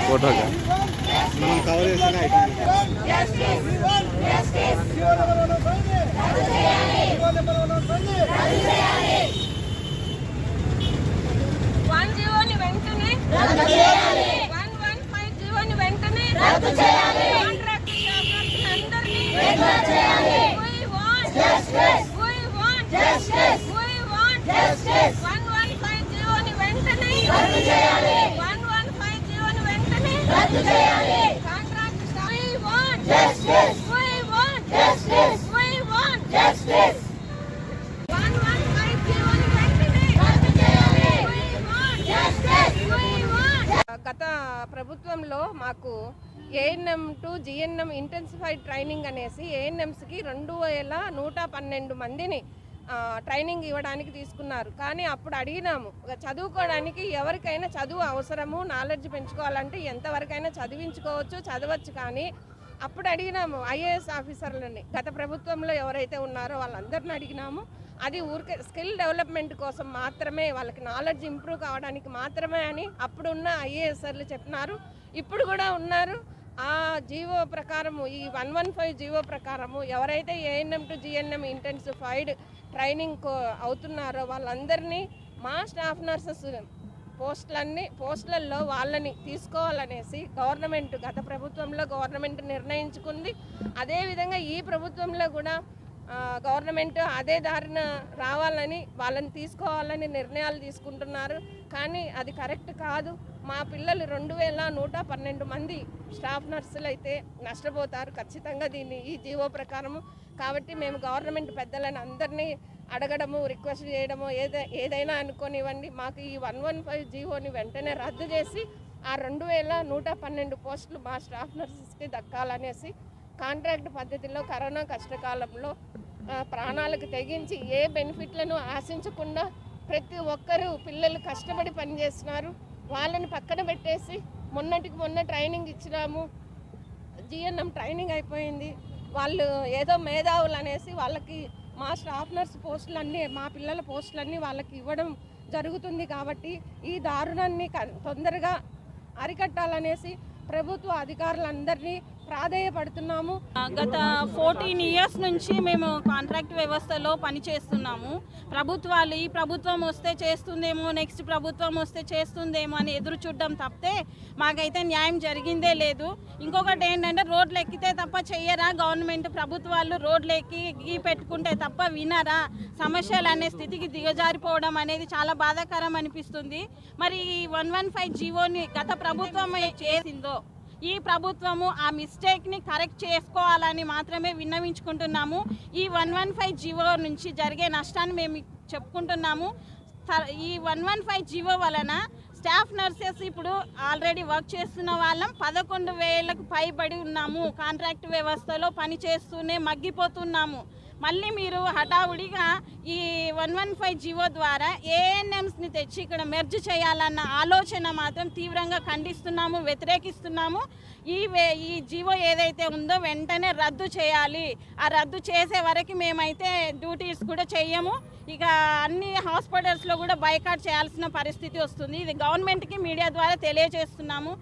Photo మనం cover చేసిన item గత ప్రభుత్వంలో మాకు ANM to GNM intensified training అనేసి ఏఎన్ఎంస్కి 2112 మందిని ట్రైనింగ్ ఇవ్వడానికి తీసుకున్నారు. కానీ అప్పుడు అడిగినాము, చదువుకోవడానికి ఎవరికైనా చదువు అవసరము, నాలెడ్జ్ పెంచుకోవాలంటే ఎంతవరకైనా చదివించుకోవచ్చు, చదవచ్చు. కానీ అప్పుడు అడిగినాము ఐఏఎస్ ఆఫీసర్లని, గత ప్రభుత్వంలో ఎవరైతే ఉన్నారో వాళ్ళందరిని అడిగినాము. అది ఊరికే స్కిల్ డెవలప్మెంట్ కోసం మాత్రమే, వాళ్ళకి నాలెడ్జ్ ఇంప్రూవ్ కావడానికి మాత్రమే అని అప్పుడున్న ఐఏఎస్ఆర్లు చెప్పినారు. ఇప్పుడు కూడా ఉన్నారు. ఆ జీవో ప్రకారము, ఈ 115 జీవో ప్రకారము ఎవరైతే ANM to GNM intensified training అవుతున్నారో వాళ్ళందరినీ మా స్టాఫ్ నర్సెస్ పోస్టులలో వాళ్ళని తీసుకోవాలనేసి గవర్నమెంట్, గత ప్రభుత్వంలో గవర్నమెంట్ నిర్ణయించుకుంది. అదేవిధంగా ఈ ప్రభుత్వంలో కూడా గవర్నమెంట్ అదే దారిన రావాలని, వాళ్ళని తీసుకోవాలని నిర్ణయాలు తీసుకుంటున్నారు. కానీ అది కరెక్ట్ కాదు. మా పిల్లలు 2112 మంది స్టాఫ్ నర్సులు అయితే నష్టపోతారు ఖచ్చితంగా ఈ జీవో ప్రకారము. కాబట్టి మేము గవర్నమెంట్ పెద్దలను అందరినీ అడగడము, రిక్వెస్ట్ చేయడము, ఏదైనా అనుకోనివ్వండి, మాకు ఈ 115 జీవోని వెంటనే రద్దు చేసి ఆ 2112 పోస్టులు మా స్టాఫ్ నర్సెస్కి దక్కాలనేసి, కాంట్రాక్ట్ పద్ధతిలో కరోనా కష్టకాలంలో ప్రాణాలకు తెగించి ఏ బెనిఫిట్లను ఆశించకుండా ప్రతి ఒక్కరూ పిల్లలు కష్టపడి పనిచేస్తున్నారు. వాళ్ళని పక్కన పెట్టేసి మొన్నటికి మొన్న ట్రైనింగ్ ఇచ్చినాము, జిఎన్ఎం ట్రైనింగ్ అయిపోయింది, వాళ్ళు ఏదో మేధావులు అనేసి వాళ్ళకి మా స్టాఫ్ నర్స్ పోస్టులన్నీ, మా పిల్లల పోస్టులన్నీ వాళ్ళకి ఇవ్వడం జరుగుతుంది. కాబట్టి ఈ దారుణాన్ని తొందరగా అరికట్టాలనేసి ప్రభుత్వ అధికారులందరినీ ప్రాధేయపడుతున్నాము. గత 14 ఇయర్స్ నుంచి మేము కాంట్రాక్ట్ వ్యవస్థలో పనిచేస్తున్నాము. ప్రభుత్వాలు, ఈ ప్రభుత్వం వస్తే చేస్తుందేమో, నెక్స్ట్ ప్రభుత్వం వస్తే చేస్తుందేమో అని ఎదురు చూడడం తప్పితే మాకైతే న్యాయం జరిగిందే లేదు. ఇంకొకటి ఏంటంటే, రోడ్లు ఎక్కితే తప్ప చెయ్యరా గవర్నమెంట్, ప్రభుత్వాలు రోడ్లు ఎక్కి పెట్టుకుంటే తప్ప వినరా, సమస్యలు అనే స్థితికి దిగజారిపోవడం అనేది చాలా బాధాకరం అనిపిస్తుంది. మరి ఈ 115 జీవోని గత ప్రభుత్వం చేసిందో, ఈ ప్రభుత్వము ఆ మిస్టేక్ని కరెక్ట్ చేసుకోవాలని మాత్రమే విన్నవించుకుంటున్నాము. ఈ 115 జీవో నుంచి జరిగే నష్టాన్ని మేము చెప్పుకుంటున్నాము. ఈ 115 జీవో వలన స్టాఫ్ నర్సెస్ ఇప్పుడు ఆల్రెడీ వర్క్ చేస్తున్న వాళ్ళం 11,000కు పైబడి ఉన్నాము. కాంట్రాక్ట్ వ్యవస్థలో పనిచేస్తూనే మగ్గిపోతున్నాము. మళ్ళీ మీరు హఠావుడిగా ఈ 115 జీవో ద్వారా ఏఎన్ఎంస్ని తెచ్చి ఇక్కడ మెర్జ్ చేయాలన్న ఆలోచన మాత్రం తీవ్రంగా ఖండిస్తున్నాము, వ్యతిరేకిస్తున్నాము. ఈ జీవో ఏదైతే ఉందో వెంటనే రద్దు చేయాలి. ఆ రద్దు చేసే వరకు మేమైతే డ్యూటీస్ కూడా చెయ్యము. ఇక అన్ని హాస్పిటల్స్లో కూడా బైకాట్ చేయాల్సిన పరిస్థితి వస్తుంది. ఇది గవర్నమెంట్కి మీడియా ద్వారా తెలియజేస్తున్నాము.